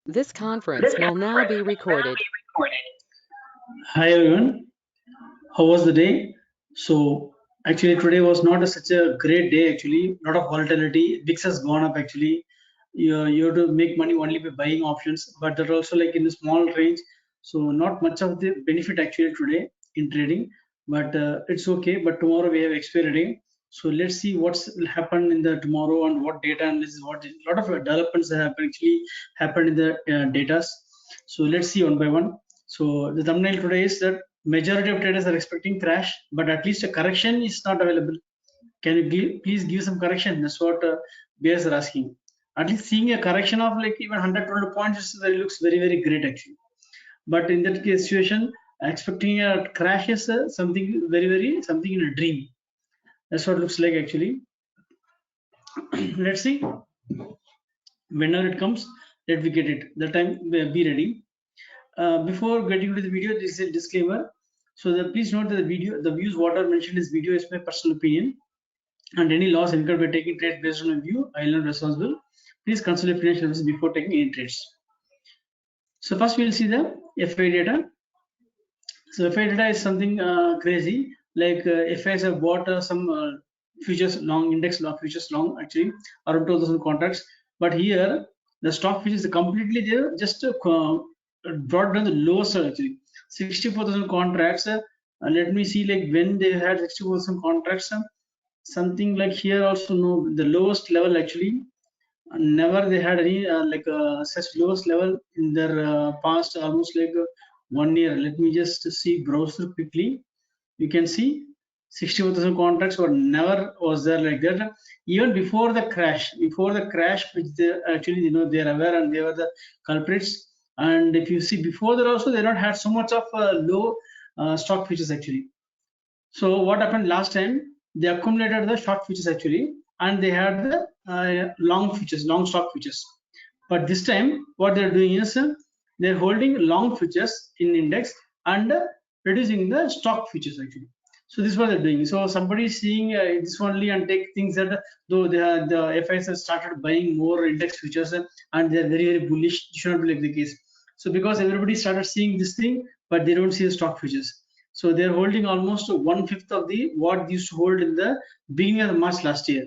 This conference will now be recorded. Hi everyone, how was the day? So actually today was not such a great day actually. Lot of volatility. VIX has gone up actually. You have to make money only by buying options, but that also like in a small range. So not much of the benefit actually today in trading, but it's okay. But tomorrow we have expiry day. So let's see what's will happen in the tomorrow and what data analysis, what a lot of developments that have actually happened in the data. So let's see one by one. So the thumbnail today is that majority of traders are expecting crash, but at least a correction is not available. Can you please give some correction? That's what bears are asking. At least seeing a correction of like even 100 points looks very great actually. But in that case situation, expecting a crash is something very something in a dream. That's what it looks like actually. Let's see. Whenever it comes, let we get it. That time be ready. Before getting to the video, this is a disclaimer. So please note that the views what are mentioned in this video is my personal opinion, and any loss incurred by taking trades based on a view, I am not responsible. Please consult your financial advisor before taking any trades. So first we will see the FI data. So FI data is something crazy. Like FIs have bought some futures long index long futures long actually around 2,000 contracts. But here the stock futures is completely there, just brought down the lowest actually 64,000 contracts. Let me see like when they had 64,000 contracts. Something like here also no the lowest level actually never they had any such lowest level in their past almost like 1 year. Let me just see browser quickly. You can see 64,000 contracts were never was there like that even before the crash. Before the crash, which they actually they are aware and they were the culprits. And if you see before that also they not had so much of low stock futures actually. So what happened last time? They accumulated the short futures actually, and they had the long futures, long stock futures. But this time, what they're doing is they're holding long futures in index and reducing the stock futures actually. So this is what they're doing. So somebody is seeing this only and take things that though the FIs have started buying more index futures and they're very bullish. It should not be like the case. So because everybody started seeing this thing, but they don't see the stock futures. So they're holding almost 1/5 of the what they used to hold in the beginning of the March last year.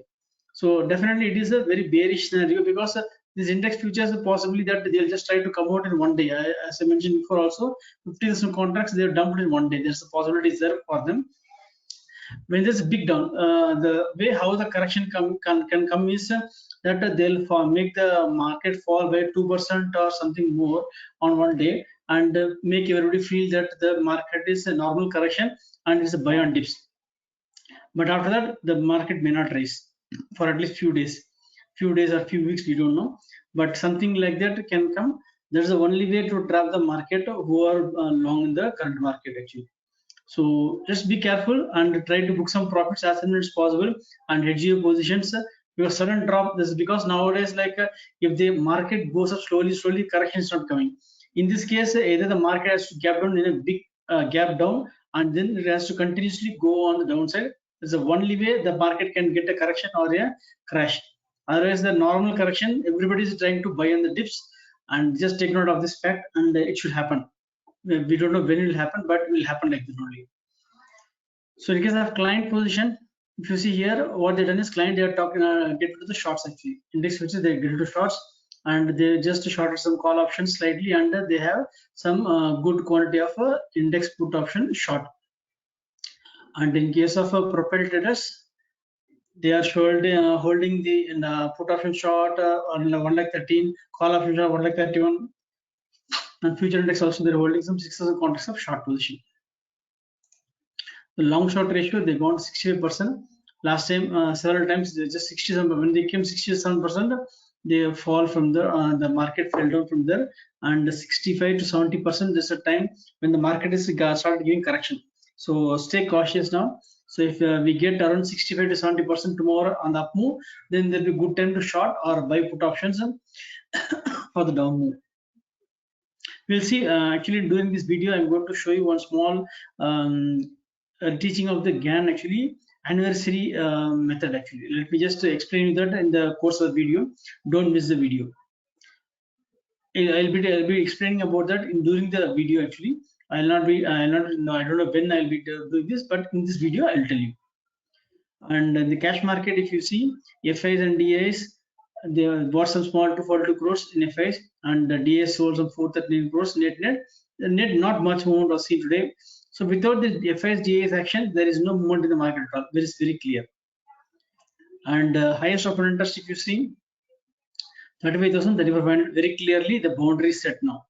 So definitely it is a very bearish scenario because these index futures are possibly that they'll just try to come out in one day. As I mentioned before also, 50,000 contracts they're dumped in one day. There's a possibility there for them. When there's a big down, the way how the correction can come is that they'll make the market fall by 2% or something more on one day and make everybody feel that the market is a normal correction and it's a buy on dips. But after that, the market may not rise for at least few days or few weeks, we don't know. But something like that can come. That's the only way to trap the market who are long in the current market actually. So just be careful and try to book some profits as soon as possible and hedge your positions. Because sudden drop, this is because nowadays like if the market goes up slowly, correction is not coming. In this case, either the market has to gap down in a big gap down and then it has to continuously go on the downside. It's the only way the market can get a correction or a crash. Otherwise, the normal correction, everybody is trying to buy on the dips, and just take note of this fact and it should happen. We don't know when it will happen, but it will happen like this only. So in case of client position, if you see here, what they done is client they are talking get to the shorts actually. Index futures they get to shorts and they just shorted some call options slightly and they have some good quantity of index put option short. And in case of propel traders, they are holding the put option short on 1,13,000, call option short 1,31,000, and future index also they're holding some 6,000 contracts of short position. The long short ratio they gone 65%. Last time several times they just 67. When they came 67%, they fall from the market fell down from there, and 65 to 70%. This is a time when the market is started giving correction. So stay cautious now. So if we get around 65 to 70% tomorrow on the up move, then there'll be good time to short or buy put options for the down move. We'll see. Actually, during this video, I'm going to show you one small teaching of the GAN actually anniversary method actually. Let me just explain you that in the course of the video. Don't miss the video. I'll be explaining about that during the video actually. I'll not no, I don't know when I'll be doing this, but in this video I'll tell you. And in the cash market, if you see FIs and DIs, they bought some small to 42 crores in FIs, and the DIs sold some 439 crores net. The net not much movement was seen today. So without the FIs DIs action, there is no movement in the market at all. That is very clear. And highest open interest, if you see 35,000, 35,500, very clearly the boundary is set now.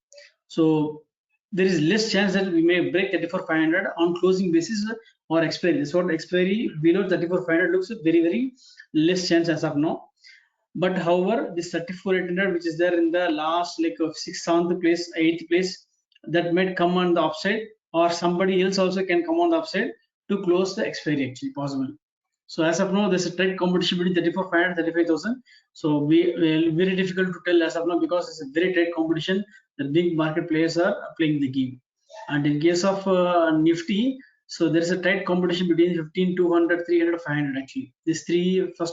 So there is less chance that we may break 34,500 on closing basis or expiry. This what expiry below 34,500 looks very less chance as of now. But however, this 34,800 which is there in the last like of 6th, 7th place, 8th place, that might come on the upside, or somebody else also can come on the upside to close the expiry actually possible. So as of now, there's a tight competition between 34,500 and 35,000. So very difficult to tell as of now because it's a very tight competition. The big market players are playing the game. And in case of Nifty, so there is a tight competition between 15, 200, 300, 500 actually. These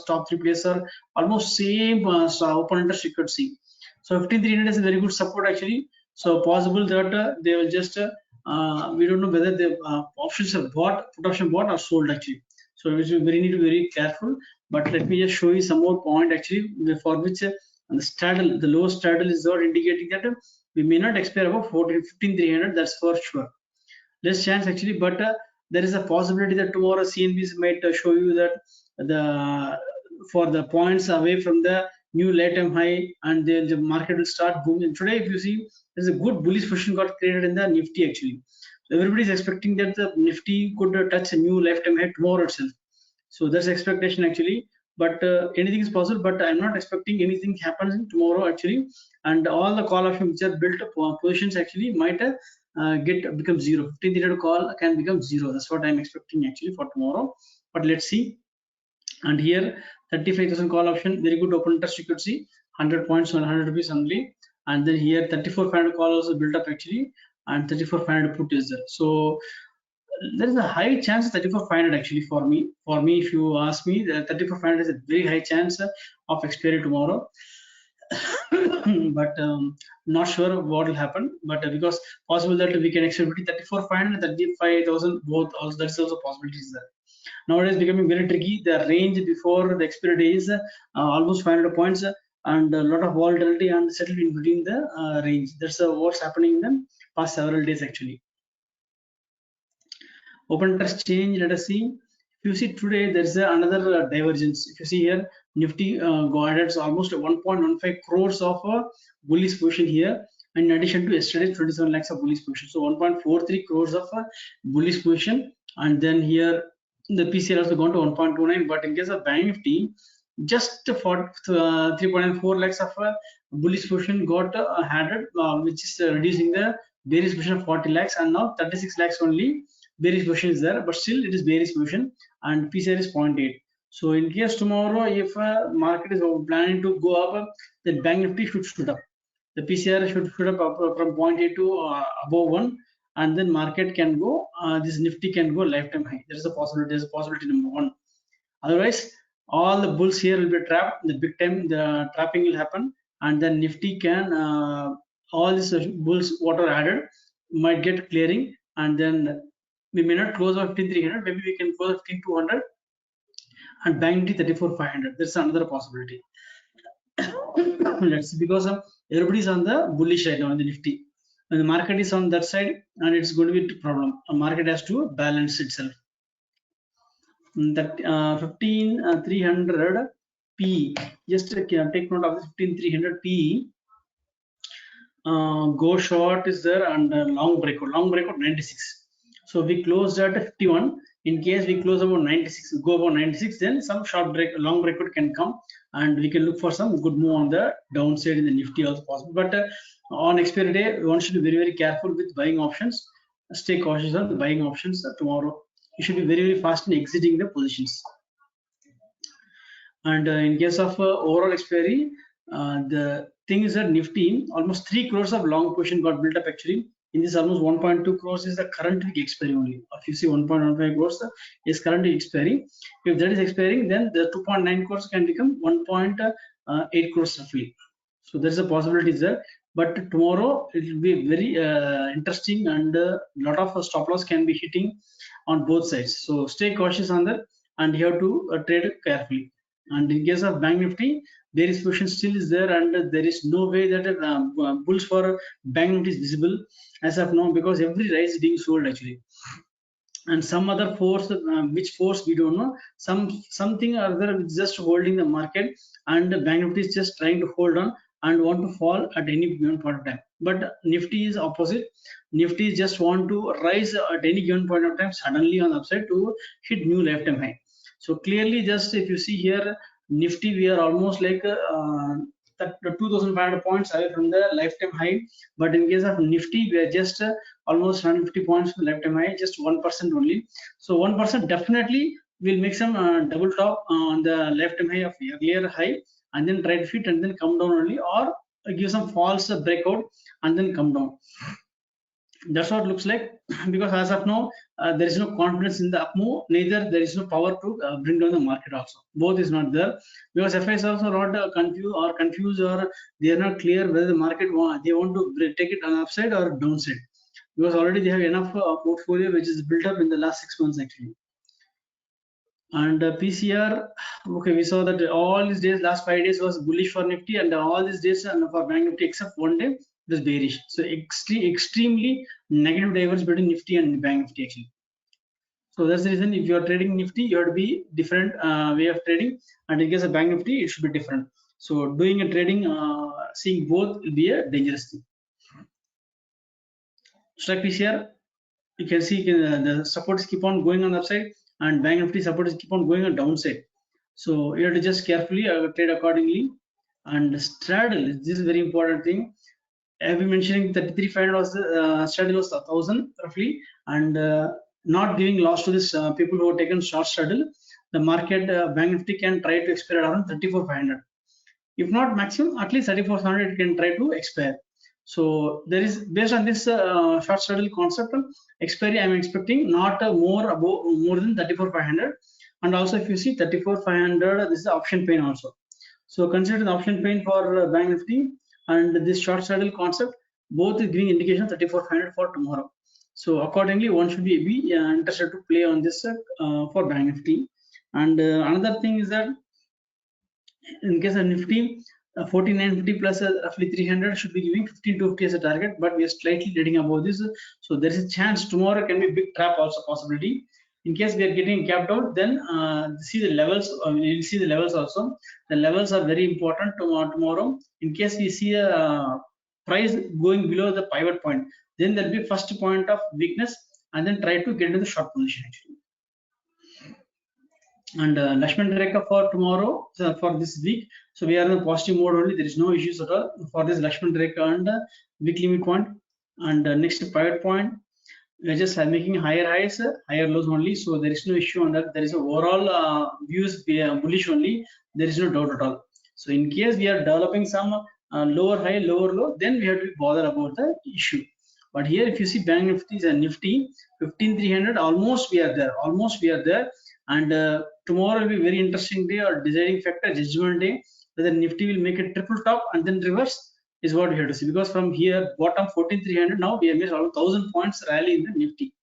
top three players are almost same open interest you could see. So 15,300 is a very good support actually. So possible that they will just we don't know whether the options are bought, put option bought or sold actually. So we need to be very careful. But let me just show you some more point actually for which the straddle, the low straddle is not indicating that we may not expire above 15,300. That's for sure. Less chance actually, but there is a possibility that tomorrow CNBC might show you that for the points away from the new lifetime high, and then the market will start booming. Today, if you see, there's a good bullish position got created in the Nifty actually. So everybody is expecting that the Nifty could touch a new lifetime high tomorrow itself. So that's expectation actually. But anything is possible. But I'm not expecting anything happens tomorrow actually. And all the call options which are built up positions actually might become zero. 15,300 call can become zero. That's what I'm expecting actually for tomorrow. But let's see. And here 35,000 call option, very good open interest you could see, 100 points, 100 rupees only. And then here 34,500 call also built up actually, and 34,500 put is there. So there is a high chance 34,500 actually for me. For me, if you ask me, the 34,500 is a very high chance of expiry tomorrow. But not sure what will happen. But because possible that we can expect 34,500 and 35,000 both. Also, that's also possibilities there. Nowadays becoming very tricky. The range before the expiry day is almost 500 points and a lot of volatility and settled in between the range. That's what's happening in the past several days actually. Open interest change, let us see. If you see today, there is another divergence. If you see here, Nifty got almost 1.15 crores of bullish position here. In addition to yesterday, 27 lakhs of bullish position. So 1.43 crores of bullish position. And then here, the PCL also gone to 1.29. But in case of Bank Nifty, just for 3.4 lakhs of bullish position got added, which is reducing the bearish position of 40 lakhs. And now 36 lakhs only bearish position is there, but still it is bearish position, and PCR is 0.8. So in case tomorrow, if market is planning to go up, then Bank Nifty should shoot up. The PCR should shoot up from 0.8 to above 1, and then market can go, this Nifty can go lifetime high. There is a possibility. There is a possibility number one. Otherwise, all the bulls here will be trapped. The big time the trapping will happen, and then Nifty can all these bulls what are added might get clearing, and then we may not close on 15,300, maybe we can close 15,200 and Bank Nifty 34,500. That's another possibility. That's because everybody is on the bullish side now on the Nifty. When the market is on that side, and it's going to be a problem. A market has to balance itself. That 15,300 P. Just take note of the 15,300 P. Go short is there, and long breakout. Long breakout 96. So we closed at 51. In case we close about 96, go about 96, then some short break, long breakout can come, and we can look for some good move on the downside in the Nifty also possible. But on expiry day, one should be very careful with buying options. Stay cautious on the buying options tomorrow. You should be very fast in exiting the positions. And in case of overall expiry, the thing is that Nifty almost 3 crores of long position got built up actually. In this, almost 1.2 crores is the current week expiry only. If you see 1.15 crores is currently expiring. If that is expiring, then the 2.9 crores can become 1.8 crores roughly. So there is a possibility there. but tomorrow it will be very interesting, and a lot of stop loss can be hitting on both sides. So stay cautious on that, and you have to trade carefully. And in case of Bank Nifty, there is position still is there, and there is no way that bulls for Bank Nifty is visible as of now, because every rise is being sold actually. And some other force, which force we don't know, something or other is just holding the market, and the Bank Nifty is just trying to hold on and want to fall at any given point of time. But Nifty is opposite. Nifty just want to rise at any given point of time suddenly on the upside to hit new lifetime high. So clearly, just if you see here, Nifty, we are almost like that 2,500 points away from the lifetime high. But in case of Nifty, we are just almost 150 points from the lifetime high, just 1% only. So 1% definitely will make some double top on the lifetime high of earlier high, and then try to fit and then come down only, or give some false breakout and then come down. That's what it looks like, because as of now there is no confidence in the up move, neither there is no power to bring down the market also. Both is not there, because FIs also not confused, or they are not clear whether the market they want to take it on upside or downside, because already they have enough portfolio which is built up in the last 6 months actually. And PCR, okay, we saw that all these days, last 5 days was bullish for Nifty, and all these days for Bank Nifty except one day it was bearish. So extremely negative divergence between Nifty and Bank Nifty actually. So that's the reason, if you are trading Nifty, you have to be different way of trading, and in case of Bank Nifty, it should be different. So doing a trading, seeing both will be a dangerous thing. Strike PCR, you can see the supports keep on going on the upside, and Bank Nifty supports keep on going on downside. So you have to just carefully trade accordingly. And straddle, this is very important thing. I have been mentioning 33,500 was the straddle was 1,000 roughly, and not giving loss to this people who have taken short straddle. The market Bank Nifty can try to expire around 34,500. If not maximum, at least 34,500 it can try to expire. So there is, based on this short straddle concept, expiry I am expecting not more than 34,500. And also if you see 34,500, this is option pain also. So consider the option pain for Bank Nifty and this short straddle concept, both is giving indication 34,500 for tomorrow. So accordingly, one should be interested to play on this for Bank Nifty. And another thing is that in case of Nifty, 4950 plus roughly 300 should be giving 1550 as a target, but we are slightly reading about this. So there is a chance tomorrow can be a big trap also possibility. In case we are getting capped out, then see the levels. You'll see the levels also. The levels are very important tomorrow. In case we see a price going below the pivot point, then there will be first point of weakness, and then try to get into the short position actually. And Lakshman Rekha for tomorrow, for this week. So we are in a positive mode only. There is no issues at all for this Lakshman Rekha and weekly midpoint. And next pivot point, we are just making higher highs, higher lows only. So there is no issue on that. There is a overall views bullish only. There is no doubt at all. So in case we are developing some lower high, lower low, then we have to be bothered about the issue. But here, if you see Bank Nifty and Nifty 15,300, almost we are there. Almost we are there. And tomorrow will be very interesting day, or deciding factor, judgment day, whether Nifty will make a triple top and then reverse is what we have to see. Because from here, bottom 14,300, now we have missed almost 1,000 points rally in the Nifty.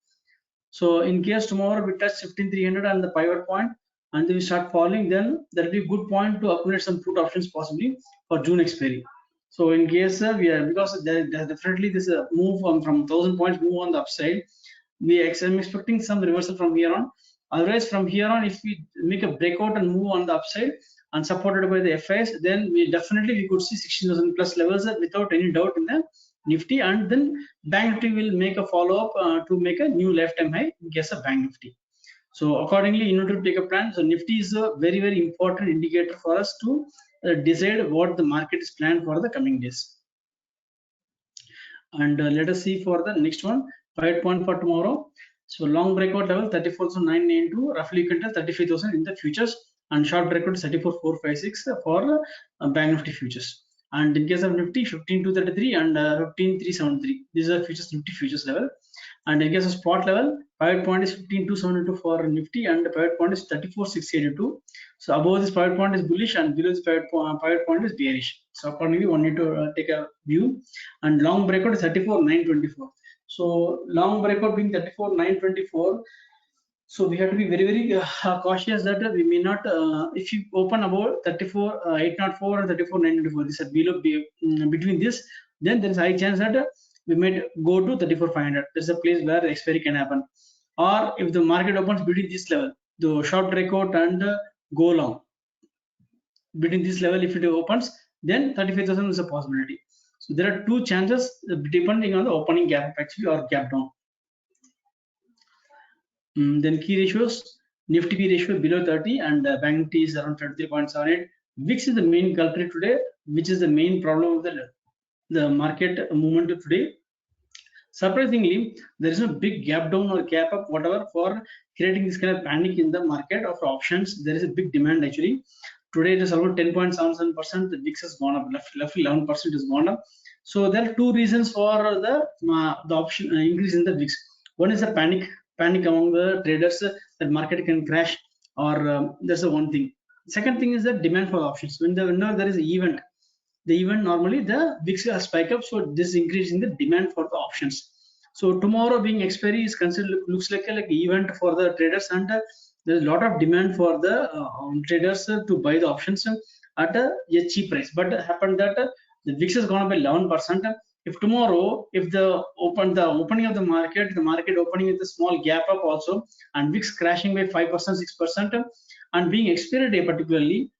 So in case tomorrow we touch 15,300 on the pivot point and then we start falling, then there will be a good point to accumulate some put options possibly for June expiry. So in case we are, because there definitely this move from 1,000 points move on the upside, I'm expecting some reversal from here on. Otherwise, from here on, if we make a breakout and move on the upside and supported by the FIs, then we could see 16,000 plus levels without any doubt in the Nifty, and then Bank Nifty will make a follow-up to make a new lifetime high in case of Bank Nifty. So accordingly, you need to take a plan. So Nifty is a very, very important indicator for us to decide what the market is planned for the coming days. And let us see for the next one, pivot point for tomorrow. So long breakout level 34,992, roughly you can tell 35,000 in the futures, and short breakout 34,456 for Bank Nifty futures. And in case of Nifty, 15,233 and 15,373. These are futures Nifty futures level. And in case of spot level, pivot point is 15,272 for Nifty and the pivot point is 34,682. So above this pivot point is bullish and below this pivot point is bearish. So accordingly, one need to take a view. And long breakout is 34,924. So long breakout being 34,924. So we have to be very cautious that we may not, if you open about 34,804 and 34,924, this is below, between this, then there is high chance that we might go to 34,500. This is a place where the expiry can happen. Or if the market opens between this level, the short breakout and go long. Between this level, if it opens, then 35,000 is a possibility. So there are two chances depending on the opening gap actually or gap down. Then key ratios, Nifty P ratio below 30 and Bank Nifty is around 33.78. VIX is the main culprit today, which is the main problem of the market movement today. Surprisingly, there is no big gap down or gap up, whatever, for creating this kind of panic in the market of options. There is a big demand actually. Today it is around 10.77%. The VIX has gone up, roughly 11% has gone up. So there are two reasons for the option increase in the VIX. One is the panic among the traders that market can crash, or that's the one thing. Second thing is the demand for options. Whenever there is an event, normally the VIX will spike up, so this is increasing the demand for the options. So tomorrow being expiry is considered, looks like an event for the traders, and there is a lot of demand for the traders to buy the options at a cheap price. But it happened that the VIX has gone up by 11%. If tomorrow, if the opening of the market opening with a small gap up also, and VIX crashing by 5%, 6%, and being expiry day particularly,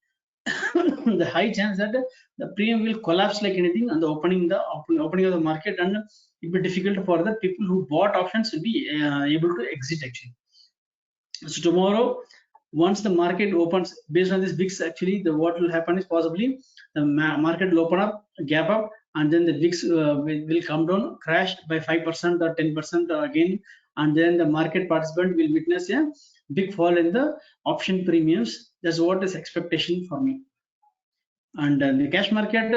the high chance that the premium will collapse like anything on the opening of the market, and it will be difficult for the people who bought options to be able to exit actually. So tomorrow, once the market opens based on this VIX, actually what will happen is possibly the market will open up, gap up, and then the VIX will come down, crash by 5% or 10% again, and then the market participant will witness a big fall in the option premiums. That's what is expectation for me. And the cash market,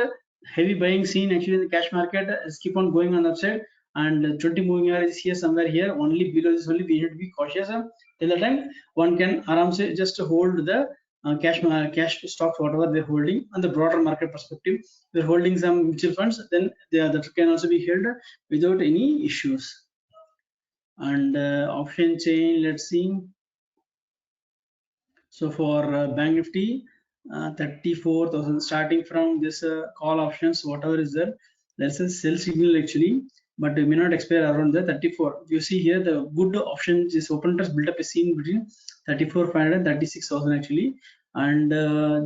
heavy buying seen actually in the cash market is keep on going on the upside, and 20 moving average is here somewhere here, only below this only we need to be cautious. Till the time one can aram say just hold the cash stocks whatever they're holding. On the broader market perspective, they're holding some mutual funds, then that can also be held without any issues. And option chain, let's see. So for Bank Nifty, 34,000 starting from this call options, whatever is there, there's a sell signal actually, but it may not expire around the 34. You see here the good options is open interest build up is seen between 34,500 and 36,000 actually, and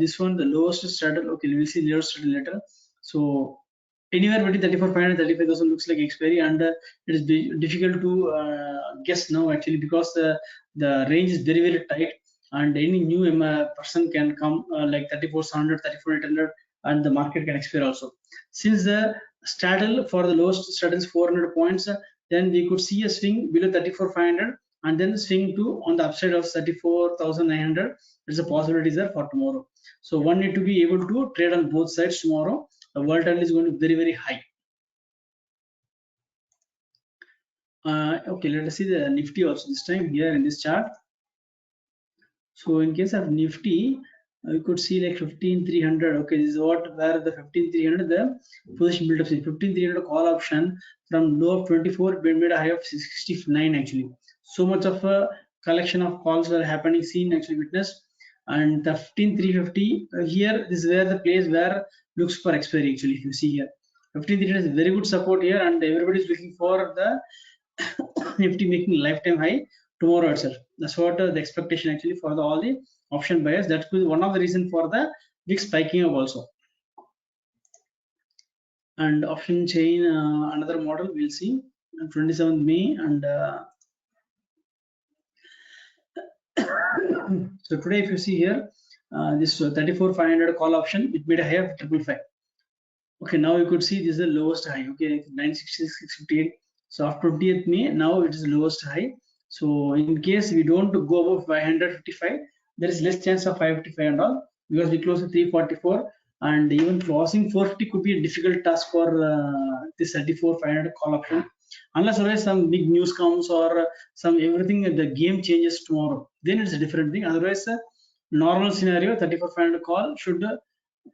this one the lowest straddle. Okay, we will see lowest straddle later. So anywhere between 34,500 and 35,000 looks like expiry, and it is difficult to guess now actually, because the range is very tight, and any new person can come like 34,700, 34,800, and the market can expire also. Since the straddle for the lowest straddle is 400 points, then we could see a swing below 34,500 and then swing to on the upside of 34,900. There's a possibility there for tomorrow. So one need to be able to trade on both sides tomorrow. The volatility is going to be very high. Okay, let us see the Nifty also this time here in this chart. So in case of Nifty, you could see like 15,300. Okay, this is where the 15,300 the position build up is. 15,300 call option from low of 24 made a high of 69 actually. So much of a collection of calls were happening, seen actually witnessed. And the 15,350 here, this is where the place where looks for expiry actually. If you see here, 15,300 is very good support here, and everybody is looking for the Nifty making lifetime high tomorrow itself. That's what the expectation actually for all the option buyers. That could be one of the reason for the VIX spiking up also. And option chain, another model we'll see 27th May, and so today if you see here this 34,500 call option, it made a high of 555. Okay, now you could see this is the lowest high. Okay, 966.658. So after 20th May, now it is the lowest high. So in case we don't go above 555, there is less chance of 555 and all, because we close at 344. and even crossing 450 could be a difficult task for this 34,500 call option, unless otherwise some big news comes or some everything the game changes tomorrow, then it's a different thing. Otherwise normal scenario 34,500 call should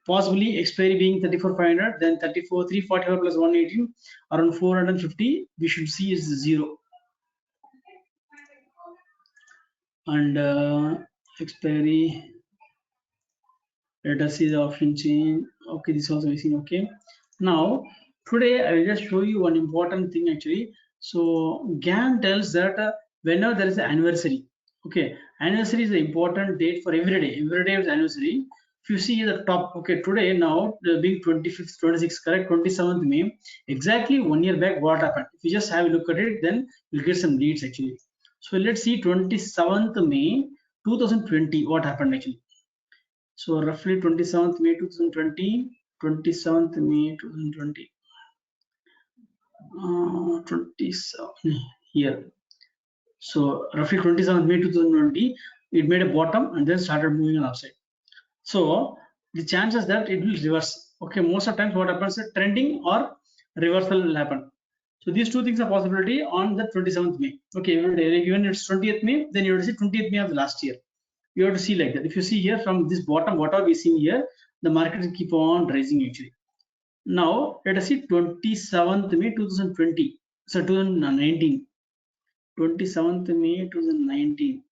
possibly expiry being 34,500, then 34 345 plus 118 around 450 we should see is zero. And expiry, let us see the option change. Okay, this also missing. Okay, now today I will just show you one important thing actually. So GAN tells that whenever there is an anniversary, okay, anniversary is an important date for every day. Every day is anniversary. If you see the top, okay, today now being 25th, 26th, correct, 27th May, exactly 1 year back what happened. If you just have a look at it, then you'll get some leads actually. So let's see 27th May 2020 what happened actually. So roughly 27th May 2020, 27th May 2020, 27 here. So roughly 27th May 2020, it made a bottom and then started moving on upside. So the chances that it will reverse. Okay, most of the times what happens is trending or reversal will happen. So these two things are possibility on the 27th May. Okay, even if it's 20th May, then you have to see 20th May of the last year. You have to see like that. If you see here from this bottom, what are we seeing here? The market will keep on rising actually. Now let us see 27th May 2020. So 2019. 27th May 2019.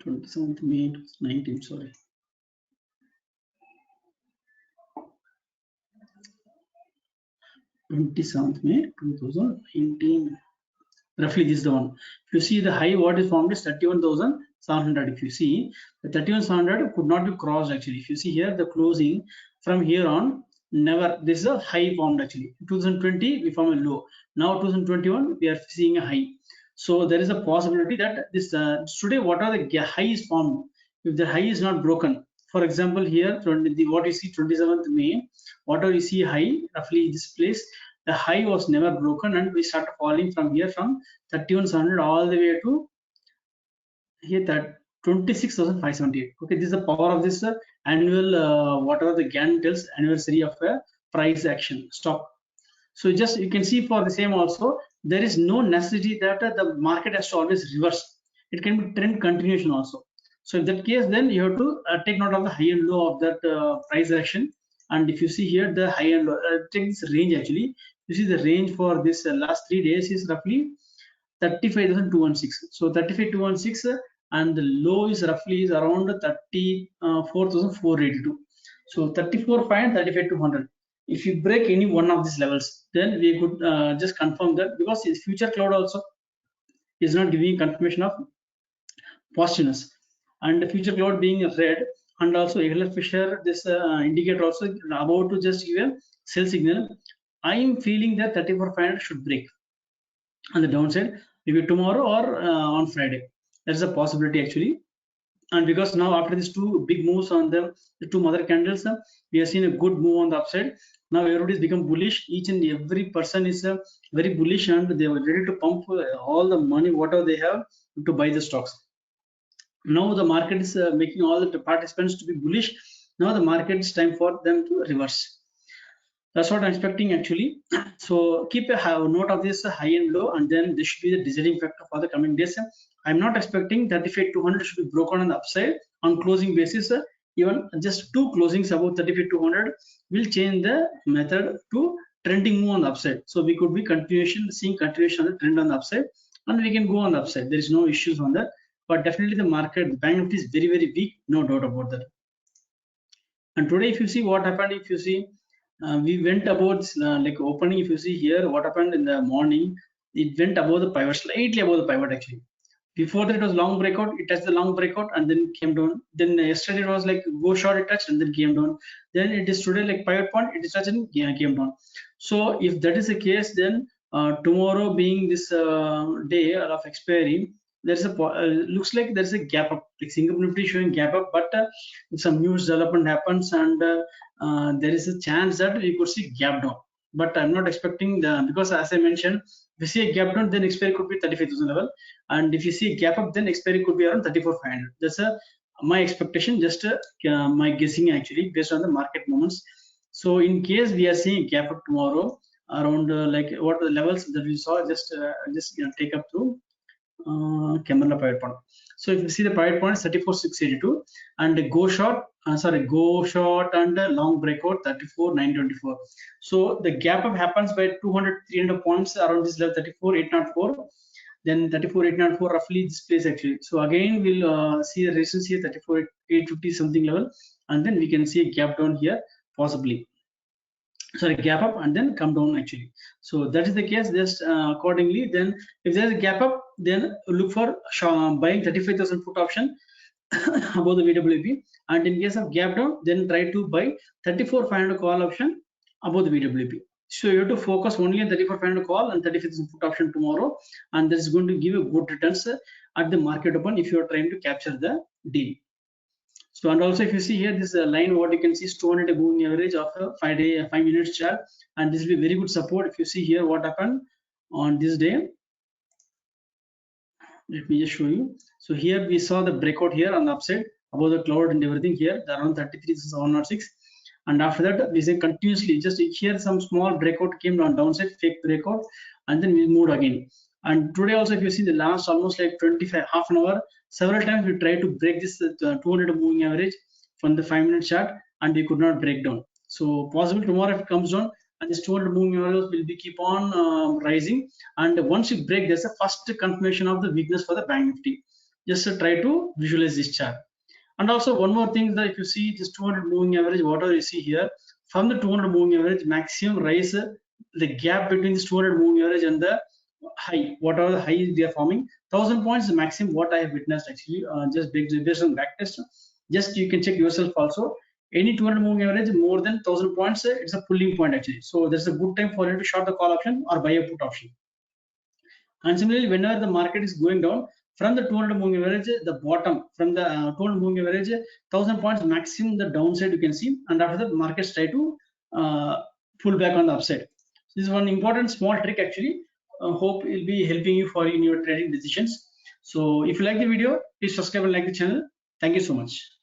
27th May 2019. Sorry. May 2019. Roughly this is the one. If you see the high what is formed is 31,700. If you see the 31,700 could not be crossed actually. If you see here the closing from here on, never, this is a high formed actually. 2020 we formed a low. Now 2021 we are seeing a high. So there is a possibility that this today what are the highs formed if the high is not broken. For example here what you see 27th May, whatever you see high roughly this place, the high was never broken and we started falling from here from 31,700 all the way to here that 26,578. Okay, this is the power of this annual whatever the GAN tells anniversary of a price action stock. So just you can see for the same also there is no necessity that the market has to always reverse. It can be trend continuation also. So in that case, then you have to take note of the high and low of that price action. And if you see here the high and low, take this range actually. You see the range for this last 3 days is roughly 35,216. So 35,216 and the low is roughly is around 34,482. So 34.5 and 35,200. If you break any one of these levels, then we could just confirm that because its future cloud also is not giving confirmation of positiveness, and the future cloud being red, and also Egler Fisher this indicator also about to just give a sell signal. I am feeling that 34,500 should break on the downside, maybe tomorrow or on Friday. There's a possibility actually. And because now after these two big moves on the two mother candles, we have seen a good move on the upside. Now everybody is become bullish. Each and every person is very bullish and they are ready to pump all the money whatever they have to buy the stocks. Now the market is making all the participants to be bullish. Now the market is time for them to reverse. That's what I'm expecting actually. So keep a note of this high and low, and then this should be the deciding factor for the coming days. I'm not expecting 35,200 should be broken on the upside on closing basis. Even just two closings above 35,200 will change the method to trending move on the upside. So we could be seeing continuation of the trend on the upside, and we can go on the upside. There is no issues on that. But definitely the market, the bank nifty is very, very weak, no doubt about that. And today, if you see what happened, if you see, we went about like opening. If you see here, what happened in the morning, it went above the pivot, slightly above the pivot actually. Before that, it was long breakout. It touched the long breakout and then came down. Then yesterday it was like go short, it touched and then came down. Then it is today like pivot point, it is touched and came down. So if that is the case, then tomorrow being this day of expiry, there's a looks like there's a gap up, like Singapore Nifty showing gap up, but if some news development happens and there is a chance that we could see gap down. but I'm not expecting the, because as I mentioned, if you see a gap down, then expiry could be 35,000 level, and if you see a gap up, then expiry could be around 34,500. That's my expectation, just my guessing actually based on the market moments. So in case we are seeing a gap up tomorrow around like what are the levels that we saw, just take up to Camera private point. So if you see the private point 34,682 and go short, go short and long breakout 34,924. So the gap up happens by 200, 300 points around this level 34,804. Then 34,804 roughly this place actually. So again we'll see the resistance here 34,850 something level, and then we can see a gap down here possibly. Sorry, gap up and then come down actually. So that is the case. Just accordingly, then if there is a gap up, then look for buying 35,000 put option above the VWP, and in case of gap down, then try to buy 34,500 call option above the VWP. So you have to focus only on 34,500 call and 35,000 put option tomorrow, and that is going to give you good returns at the market open if you are trying to capture the deal. So, and also if you see here this line, what you can see is 200 moving average of a 5 minutes chart, and this will be very good support. If you see here what happened on this day, let me just show you. So here we saw the breakout here on the upside above the cloud and everything here around 33,706, and after that we say continuously just here some small breakout came on downside, fake breakout, and then we moved again. And today also if you see the last almost like 25 half an hour, several times we tried to break this 200 moving average from the 5-minute chart, and we could not break down. So possible tomorrow if it comes down, and this 200 moving average will be keep on rising, and once you break, there's a first confirmation of the weakness for the bank nifty. Just try to visualize this chart. And also one more thing is that if you see this 200 moving average, whatever you see here, from the 200 moving average maximum rise, the gap between this 200 moving average and the high, whatever the high they are forming, 1,000 points is the maximum what I have witnessed actually, just based on back test. Just you can check yourself also. Any 200 moving average more than 1,000 points, it's a pulling point actually. So there's a good time for you to short the call option or buy a put option. And similarly, whenever the market is going down from the 200 moving average, the bottom from the 200 moving average, 1,000 points maximum the downside you can see, and after that markets try to pull back on the upside. This is one important small trick actually. Hope it will be helping you for in your trading decisions. So if you like the video, please subscribe and like the channel. Thank you so much.